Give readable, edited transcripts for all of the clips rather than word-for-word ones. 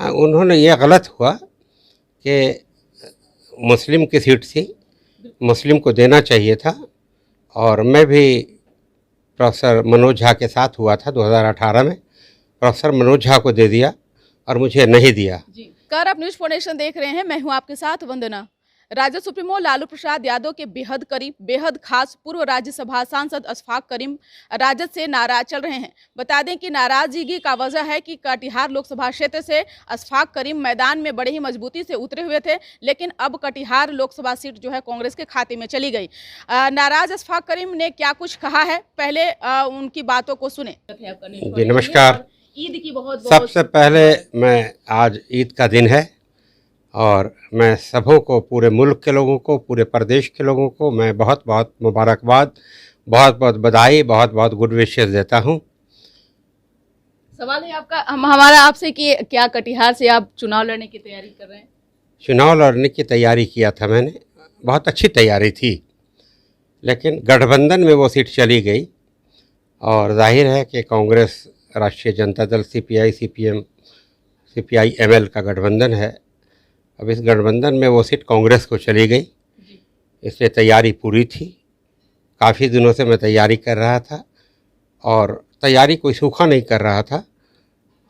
हाँ, उन्होंने ये गलत हुआ कि मुस्लिम की सीट थी, मुस्लिम को देना चाहिए था। और मैं भी प्रोफेसर मनोज झा के साथ हुआ था 2018 में, प्रोफेसर मनोज झा को दे दिया और मुझे नहीं दिया। जी, कर आप न्यूज फाउंडेशन देख रहे हैं, मैं हूं आपके साथ वंदना। राजद सुप्रीमो लालू प्रसाद यादव के बेहद करीब, बेहद खास पूर्व राज्यसभा सांसद अशफाक करीम राजद से नाराज चल रहे हैं। बता दें कि नाराजगी का वजह है कि कटिहार लोकसभा क्षेत्र से अशफाक करीम मैदान में बड़ी ही मजबूती से उतरे हुए थे, लेकिन अब कटिहार लोकसभा सीट जो है कांग्रेस के खाते में चली गई। नाराज अशफाक करीम ने क्या कुछ कहा है, पहले उनकी बातों को सुने। जी नमस्कार। ईद की बहुत सबसे पहले मैं आज ईद का दिन है और मैं सबों को, पूरे मुल्क के लोगों को, पूरे प्रदेश के लोगों को मैं बहुत बहुत मुबारकबाद, बहुत बहुत बधाई, बहुत बहुत गुड विशेस देता हूं। सवाल है आपका हमारा आपसे कि क्या कटिहार से आप चुनाव लड़ने की तैयारी कर रहे हैं? चुनाव लड़ने की तैयारी किया था मैंने, बहुत अच्छी तैयारी थी, लेकिन गठबंधन में वो सीट चली गई और जाहिर है कि कांग्रेस, राष्ट्रीय Janata Dal, CPI, CPM, CPI ML का गठबंधन है। अब इस गठबंधन में वो सीट कांग्रेस को चली गई, इसलिए तैयारी पूरी थी। काफ़ी दिनों से मैं तैयारी कर रहा था और तैयारी कोई सूखा नहीं कर रहा था।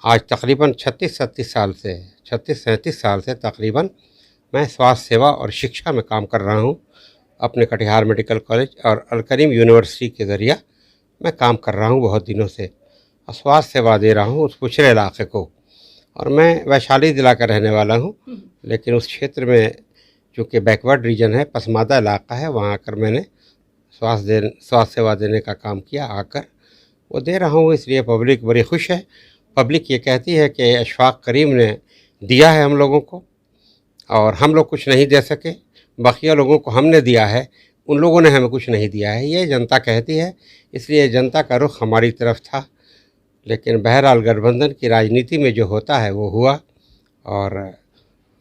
आज तकरीबन 36-37 साल से तकरीबन मैं स्वास्थ्य सेवा और शिक्षा में काम कर रहा हूँ। अपने कटिहार मेडिकल कॉलेज और अल करीम यूनिवर्सिटी के ज़रिए मैं काम कर रहा हूँ बहुत दिनों से, और स्वास्थ्य सेवा दे रहा हूँ उस पिछड़े इलाके को। और मैं वैशाली ज़िला का रहने वाला हूँ, लेकिन उस क्षेत्र में चूँकि बैकवर्ड रीजन है, पसमादा इलाका है, वहाँ आकर मैंने स्वास्थ्य सेवा देने का काम किया। आकर वो दे रहा हूँ, इसलिए पब्लिक बड़ी खुश है। पब्लिक ये कहती है कि अशफाक करीम ने दिया है हम लोगों को और हम लोग कुछ नहीं दे सके, बाकी लोगों को हमने दिया है, उन लोगों ने हमें कुछ नहीं दिया है, ये जनता कहती है। इसलिए जनता का रुख हमारी तरफ था। लेकिन बहरहाल गठबंधन की राजनीति में जो होता है वो हुआ और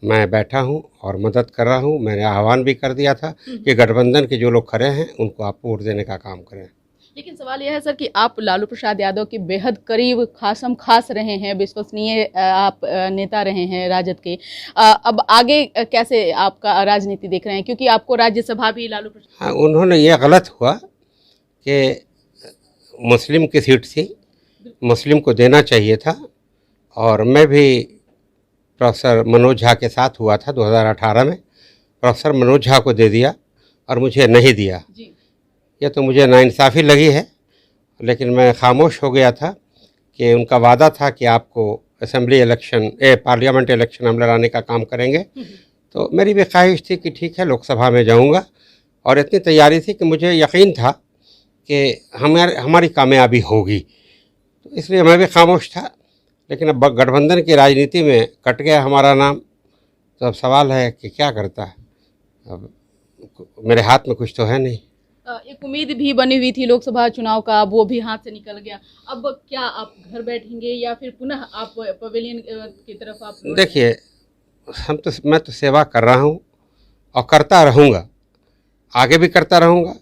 मैं बैठा हूं और मदद कर रहा हूं। मैंने आह्वान भी कर दिया था कि गठबंधन के जो लोग खड़े हैं उनको आप वोट देने का काम करें। लेकिन सवाल यह है सर कि आप लालू प्रसाद यादव के बेहद करीब, खास रहे हैं, विश्वसनीय आप नेता रहे हैं राजद के। अब आगे कैसे आपका राजनीति देख रहे हैं, क्योंकि आपको राज्यसभा भी लालू प्रसाद। हाँ, उन्होंने ये गलत हुआ कि मुस्लिम की सीट थी, मुस्लिम को देना चाहिए था। और मैं भी प्रोफेसर मनोज झा के साथ हुआ था 2018 में, प्रोफेसर मनोज झा को दे दिया और मुझे नहीं दिया। ये तो मुझे नाइंसाफ़ी लगी है, लेकिन मैं खामोश हो गया था कि उनका वादा था कि आपको असेंबली इलेक्शन, पार्लियामेंट इलेक्शन हम लड़ाने का काम करेंगे। तो मेरी भी ख्वाहिश थी कि ठीक है लोकसभा में जाऊंगा, और इतनी तैयारी थी कि मुझे यकीन था कि हमारी कामयाबी होगी, तो इसलिए मैं भी खामोश था। लेकिन अब गठबंधन की राजनीति में कट गया हमारा नाम, तो अब सवाल है कि क्या करता है। अब मेरे हाथ में कुछ तो है नहीं। एक उम्मीद भी बनी हुई थी लोकसभा चुनाव का, अब वो भी हाथ से निकल गया। अब क्या आप घर बैठेंगे या फिर पुनः आप पवेलियन की तरफ आप? देखिए, मैं तो सेवा कर रहा हूँ और करता रहूँगा, आगे भी करता रहूँगा।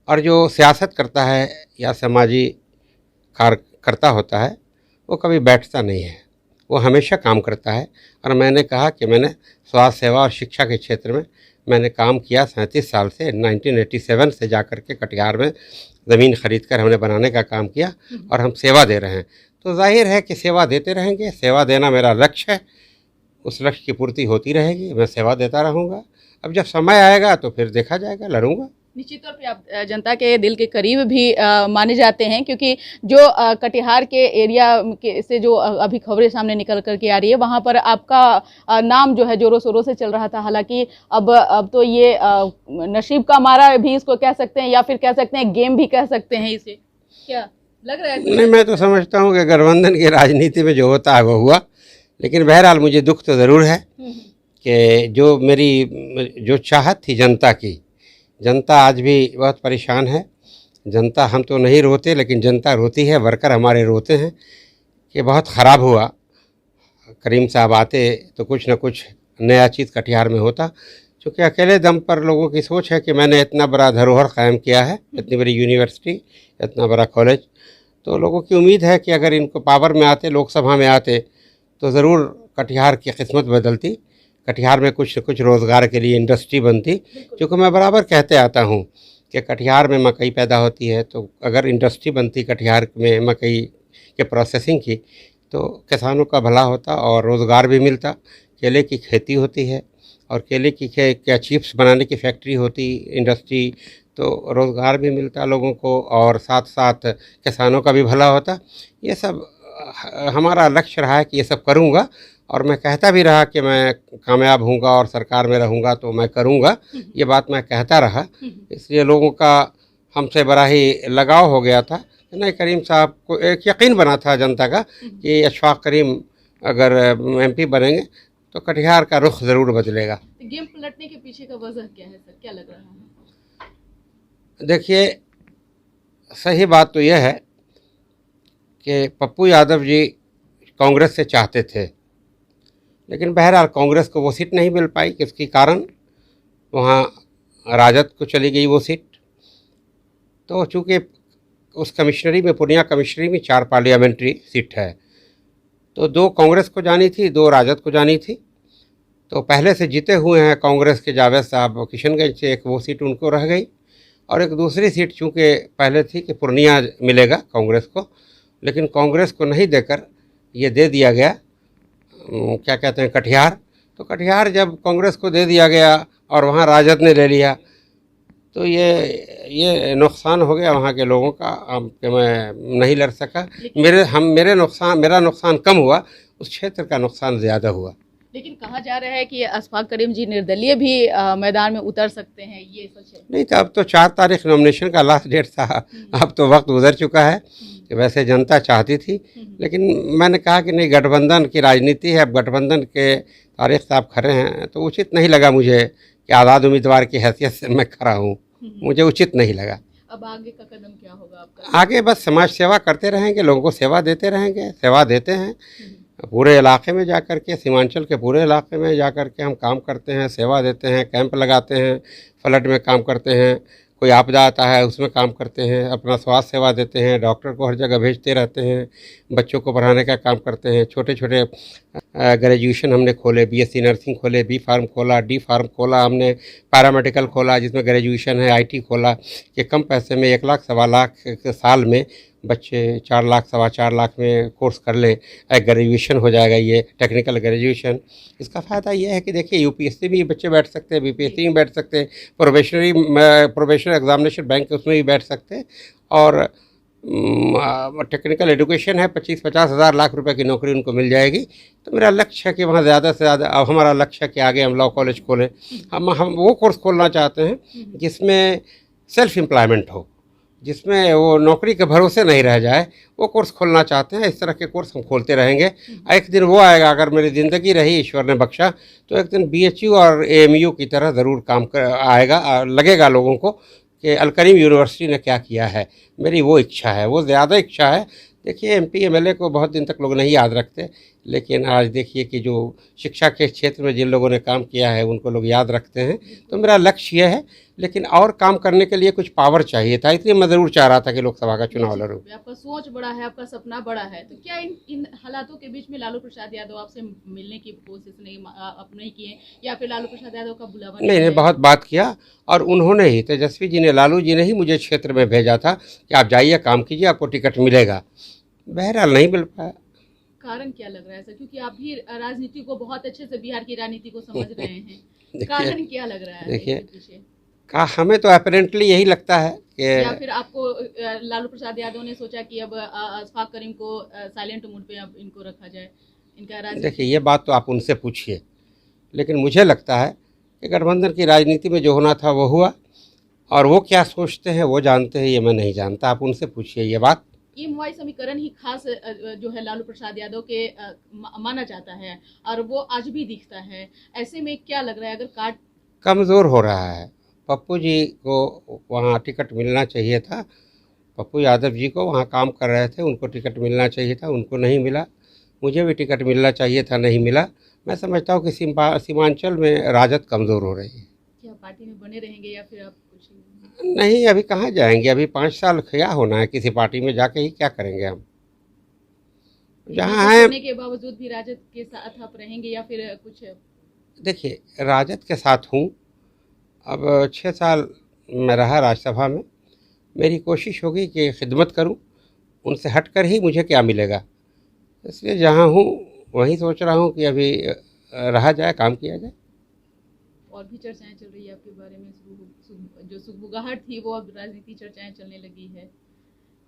और जो सियासत करता है या समाजी कार्यकर्ता होता है वो कभी बैठता नहीं है, वो हमेशा काम करता है। और मैंने कहा कि मैंने स्वास्थ्य सेवा और शिक्षा के क्षेत्र में मैंने काम किया 37 साल से। 1987 से जाकर के कटिहार में ज़मीन खरीद कर हमने बनाने का काम किया और हम सेवा दे रहे हैं। तो जाहिर है कि सेवा देते रहेंगे, सेवा देना मेरा लक्ष्य है, उस लक्ष्य की पूर्ति होती रहेगी, मैं सेवा देता रहूँगा। अब जब समय आएगा तो फिर देखा जाएगा, लड़ूंगा। निश्चित तौर पे आप जनता के दिल के करीब भी माने जाते हैं, क्योंकि जो कटिहार के एरिया से जो अभी खबरें सामने निकल करके आ रही है, वहां पर आपका नाम जो है जोरों शोरों से चल रहा था। हालांकि अब तो ये नसीब का मारा भी इसको कह सकते हैं, या फिर कह सकते हैं गेम भी कह सकते हैं इसे। क्या लग रहा है? नहीं, मैं तो समझता हूँ कि गठबंधन की राजनीति में जो होता है वो हुआ। लेकिन बहरहाल मुझे दुख तो ज़रूर है कि जो मेरी जो चाहत थी जनता की, जनता आज भी बहुत परेशान है। जनता, हम तो नहीं रोते लेकिन जनता रोती है, वर्कर हमारे रोते हैं कि बहुत ख़राब हुआ। करीम साहब आते तो कुछ न कुछ नया चीज़ कटिहार में होता, क्योंकि अकेले दम पर लोगों की सोच है कि मैंने इतना बड़ा धरोहर कायम किया है, इतनी बड़ी यूनिवर्सिटी, इतना बड़ा कॉलेज। तो लोगों की उम्मीद है कि अगर इनको पावर में आते, लोकसभा में आते, तो ज़रूर कटिहार की किस्मत बदलती, कटिहार में कुछ न कुछ रोज़गार के लिए इंडस्ट्री बनती। क्योंकि मैं बराबर कहते आता हूँ कि कटिहार में मकई पैदा होती है, तो अगर इंडस्ट्री बनती कटिहार में मकई के प्रोसेसिंग की, तो किसानों का भला होता और रोज़गार भी मिलता। केले की खेती होती है और केले की क्या चिप्स बनाने की फैक्ट्री होती, इंडस्ट्री, तो रोज़गार भी मिलता लोगों को और साथ साथ किसानों का भी भला होता। ये सब हमारा लक्ष्य रहा है कि ये सब करूँगा, और मैं कहता भी रहा कि मैं कामयाब होऊंगा और सरकार में रहूँगा तो मैं करूँगा, ये बात मैं कहता रहा। इसलिए लोगों का हमसे बड़ा ही लगाव हो गया था। नहीं, करीम साहब को एक यकीन बना था जनता का कि अशफाक करीम अगर MP बनेंगे तो कटिहार का रुख ज़रूर बदलेगा। गेम पलटने के पीछे का वजह क्या है सर, क्या लग रहा है? देखिए, सही बात तो यह है कि पप्पू यादव जी कांग्रेस से चाहते थे, लेकिन बहरहाल कांग्रेस को वो सीट नहीं मिल पाई, किसके कारण वहाँ राजद को चली गई वो सीट। तो चूँकि उस कमिश्नरी में, पूर्णिया कमिश्नरी में 4 पार्लियामेंट्री सीट है, तो 2 कांग्रेस को जानी थी, 2 राजद को जानी थी। तो पहले से जीते हुए हैं कांग्रेस के जावेद साहब किशनगंज से, एक वो सीट उनको रह गई, और एक दूसरी सीट चूँकि पहले थी कि पूर्णिया मिलेगा कांग्रेस को, लेकिन कांग्रेस को नहीं देकर ये दे दिया गया, क्या कहते हैं, कटिहार। तो कटिहार जब कांग्रेस को दे दिया गया और वहाँ राजद ने ले लिया, तो ये नुकसान हो गया वहाँ के लोगों का कि मैं नहीं लड़ सका। मेरा नुकसान कम हुआ, उस क्षेत्र का नुकसान ज़्यादा हुआ। लेकिन कहा जा रहा है कि अशफाक करीम जी निर्दलीय भी मैदान में उतर सकते हैं, ये सच है? नहीं, तो अब तो 4 तारीख नॉमिनेशन का लास्ट डेट था, अब तो वक्त गुजर चुका है। वैसे जनता चाहती थी, लेकिन मैंने कहा कि नहीं, गठबंधन की राजनीति है, अब गठबंधन के तारिक साहब खड़े हैं, तो उचित नहीं लगा मुझे कि आज़ाद उम्मीदवार की हैसियत से मैं खड़ा हूँ, मुझे उचित नहीं लगा। अब आगे का कदम क्या होगा आपका? आगे बस समाज सेवा करते रहेंगे, लोगों को सेवा देते रहेंगे, सेवा देते हैं पूरे इलाके में जा कर के, सीमांचल के पूरे इलाके में जा कर के हम काम करते हैं, सेवा देते हैं, कैंप लगाते हैं, फ्लड में काम करते हैं, कोई आपदा आता है उसमें काम करते हैं, अपना स्वास्थ्य सेवा देते हैं, डॉक्टर को हर जगह भेजते रहते हैं, बच्चों को पढ़ाने का काम करते हैं। छोटे छोटे ग्रेजुएशन हमने खोले, BSc नर्सिंग खोले, B फार्म खोला, D फार्म खोला, हमने पैरामेडिकल खोला जिसमें ग्रेजुएशन है, IT खोला कि कम पैसे में 1 लाख सवा लाख के साल में बच्चे 4 लाख सवा 4 लाख में कोर्स कर लें, ग्रेजुएशन हो जाएगा, ये टेक्निकल ग्रेजुएशन। इसका फ़ायदा ये है कि देखिए UPSC में बच्चे बैठ सकते हैं, BPSC में बैठ सकते हैं, प्रोबेशनल एग्जामिनेशन बैंक उसमें भी बैठ सकते हैं, और टेक्निकल एजुकेशन है, 25-50 हज़ार लाख रुपए की नौकरी उनको मिल जाएगी। तो मेरा लक्ष्य है कि वहाँ ज़्यादा से ज़्यादा, अब हमारा लक्ष्य है कि आगे हम लॉ कॉलेज खोलें। हम वो कोर्स खोलना चाहते हैं जिसमें सेल्फ एम्प्लॉयमेंट हो, जिसमें वो नौकरी के भरोसे नहीं रह जाए, वो कोर्स खोलना चाहते हैं। इस तरह के कोर्स हम खोलते रहेंगे। एक दिन वो आएगा, अगर मेरी ज़िंदगी रही, ईश्वर ने बख्शा, तो एक दिन BHU और AMU की तरह ज़रूर काम आएगा, लगेगा लोगों को कि अलकरीम यूनिवर्सिटी ने क्या किया है। मेरी वो इच्छा है, वो ज़्यादा इच्छा है। देखिए, MP MLA को बहुत दिन तक लोग नहीं याद रखते, लेकिन आज देखिए कि जो शिक्षा के क्षेत्र में जिन लोगों ने काम किया है उनको लोग याद रखते हैं। तो मेरा लक्ष्य यह है, लेकिन और काम करने के लिए कुछ पावर चाहिए था, इसलिए मैं ज़रूर चाह रहा था कि लोकसभा का चुनाव लड़ूं। आपका सोच बड़ा है, आपका सपना बड़ा है, तो क्या इन हालातों के बीच में लालू प्रसाद यादव आपसे मिलने की कोशिश नहीं किए, या फिर लालू प्रसाद यादव का बुलावा नहीं, बहुत बात किया, और उन्होंने ही, तेजस्वी जी ने, लालू जी ने ही मुझे क्षेत्र में भेजा था कि आप जाइए, काम कीजिए, आपको टिकट मिलेगा। बहरहाल नहीं मिल पाया। कारण क्या लग रहा है सर, क्योंकि आप भी राजनीति को बहुत अच्छे से, बिहार की राजनीति को समझ रहे हैं, कारण क्या लग रहा है? देखिए, हमें तो अपेरेंटली यही लगता है कि, या फिर आपको लालू प्रसाद यादव ने सोचा कि अब अशफाक करीम को साइलेंट मोड पे अब इनको रखा जाए, इनका राजनीति? देखिए, ये बात तो आप उनसे पूछिए, लेकिन मुझे लगता है कि गठबंधन की राजनीति में जो होना था वो हुआ, और वो क्या सोचते हैं वो जानते हैं, ये मैं नहीं जानता, आप उनसे पूछिए ये बात। ये MOI समीकरण ही खास जो है लालू प्रसाद यादव के माना जाता है, और वो आज भी दिखता है। ऐसे में क्या लग रहा है, अगर कार्ड कमज़ोर हो रहा है, पप्पू जी को वहाँ टिकट मिलना चाहिए था, पप्पू यादव जी को वहाँ काम कर रहे थे, उनको टिकट मिलना चाहिए था, उनको नहीं मिला। मुझे भी टिकट मिलना चाहिए था, नहीं मिला। मैं समझता हूँ कि सीमांचल में राजद कमज़ोर हो रही है। क्या पार्टी में बने रहेंगे या फिर आप कुछ? नहीं, अभी कहाँ जाएंगे, अभी 5 साल क्या होना है किसी पार्टी में जाके, ही क्या करेंगे हम। जहाँ हैं, होने के बावजूद भी राजद के साथ आप रहेंगे या फिर कुछ? देखिए राजद के साथ हूँ। अब 6 साल मैं रहा राज्यसभा में, मेरी कोशिश होगी कि खिदमत करूँ, उनसे हटकर ही मुझे क्या मिलेगा। इसलिए जहाँ हूँ वहीं सोच रहा हूँ कि अभी रहा जाए, काम किया जाए। और भी चर्चाएं चल रही है आपके बारे में, जो सुगबुगाहट थी वो अब राजनीति चर्चाएं चलने लगी है,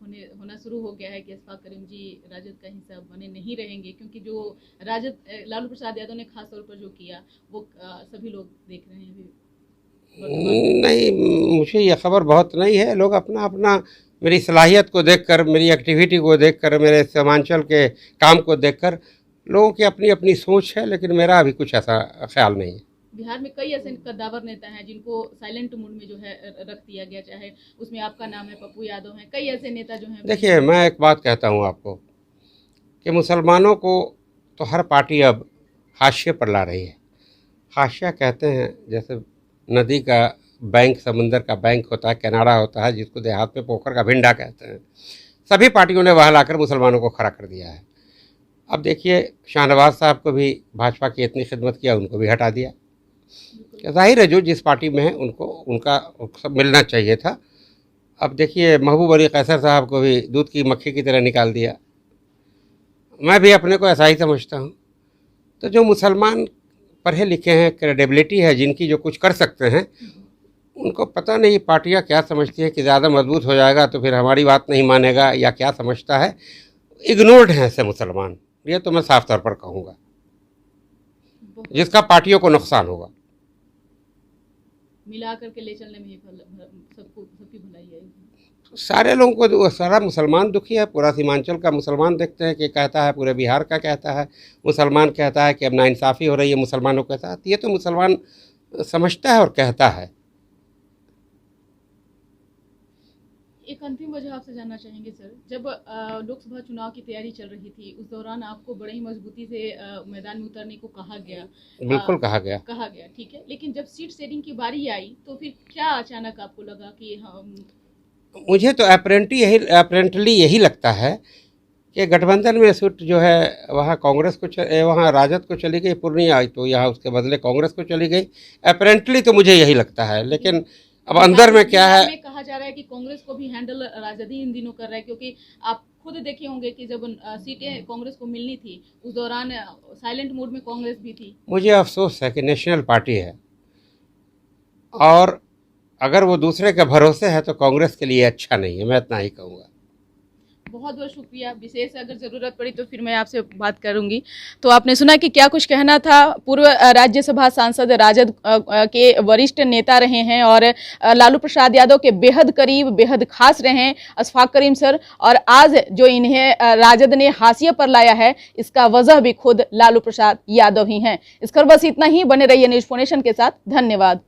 होना शुरू हो गया है कि अशफाक करीम जी राजद का हिस्सा बने नहीं रहेंगे, क्योंकि जो राजद लालू प्रसाद यादव ने खास तौर पर जो किया वो सभी लोग देख रहे हैं अभी वर्तमान। नहीं, मुझे ये खबर बहुत नहीं है। लोग अपना अपना मेरी सलाहियत को देखकर, मेरी एक्टिविटी को देखकर, मेरे सीमांचल के काम को देखकर लोगों की अपनी अपनी सोच है, लेकिन मेरा अभी कुछ ऐसा ख्याल नहीं है। बिहार में कई ऐसे कद्दावर नेता हैं जिनको साइलेंट मोड में जो है रख दिया गया, चाहे उसमें आपका नाम है, पप्पू यादव हैं, कई ऐसे नेता जो हैं। देखिए मैं एक बात कहता हूँ आपको कि मुसलमानों को तो हर पार्टी अब हाशिए पर ला रही है। हाशिया कहते हैं जैसे नदी का बैंक, समंदर का बैंक होता है, किनारा होता है, जिसको देहात में पोखर का भिंडा कहते हैं। सभी पार्टियों ने वहाँ लाकर मुसलमानों को खड़ा कर दिया है। अब देखिए शाहनवाज साहब को भी भाजपा की इतनी खिदमत किया, उनको भी हटा दिया। जाहिर है जो जिस पार्टी में है उनका सब मिलना चाहिए था। अब देखिए महबूब अली कैसर साहब को भी दूध की मक्खी की तरह निकाल दिया। मैं भी अपने को ऐसा ही समझता हूँ। तो जो मुसलमान पढ़े लिखे हैं, क्रेडिबिलिटी है जिनकी, जो कुछ कर सकते हैं, उनको पता नहीं पार्टियाँ क्या समझती है कि ज़्यादा मजबूत हो जाएगा तो फिर हमारी बात नहीं मानेगा, या क्या समझता है। इग्नोर्ड हैं ऐसे मुसलमान, ये तो मैं साफ तौर पर कहूँगा, जिसका पार्टियों को नुकसान होगा। मिला करके ले चलने में ही सबकी भलाई है। सारे लोगों को, सारा मुसलमान दुखी है। पूरा सीमांचल का मुसलमान देखते हैं कि कहता है, पूरे बिहार का कहता है, मुसलमान कहता है कि अब नाइंसाफ़ी हो रही है मुसलमानों के साथ। ये तो मुसलमान समझता है और कहता है। एक अंतिम वजह आपसे जानना चाहेंगे सर, जब लोकसभा चुनाव की तैयारी चल रही थी उस दौरान आपको बड़े ही मजबूती से मैदान में उतरने को कहा गया। बिल्कुल कहा गया, ठीक है, लेकिन जब सीट शेयरिंग की बारी आई तो फिर क्या अचानक आपको लगा कि हम? मुझे तो अपेरेंटली यही लगता है कि गठबंधन में सीट जो है वहाँ कांग्रेस को वहाँ राजद को चली गई, पूर्णिया, तो यहाँ उसके बदले कांग्रेस को चली गई। अपेरेंटली तो मुझे यही लगता है, लेकिन अब अंदर में क्या है। कहा जा रहा है कि कांग्रेस को भी हैंडल राजद ही इन दिनों कर रहा है, क्योंकि आप खुद देखे होंगे कि जब सीटें कांग्रेस को मिलनी थी उस दौरान साइलेंट मोड में कांग्रेस भी थी। मुझे अफसोस है कि नेशनल पार्टी है और अगर वो दूसरे के भरोसे है तो कांग्रेस के लिए अच्छा नहीं है, मैं इतना ही कहूँगा। बहुत बहुत शुक्रिया। विशेष अगर ज़रूरत पड़ी तो फिर मैं आपसे बात करूंगी। तो आपने सुना कि क्या कुछ कहना था। पूर्व राज्यसभा सांसद, राजद के वरिष्ठ नेता रहे हैं और लालू प्रसाद यादव के बेहद करीब, बेहद खास रहे हैं अशफाक करीम सर, और आज जो इन्हें राजद ने हाशिए पर लाया है इसका वजह भी खुद लालू प्रसाद यादव ही हैं। इस खबर बस इतना ही। बने रहिए न्यूज़ फोनेशन के साथ। धन्यवाद।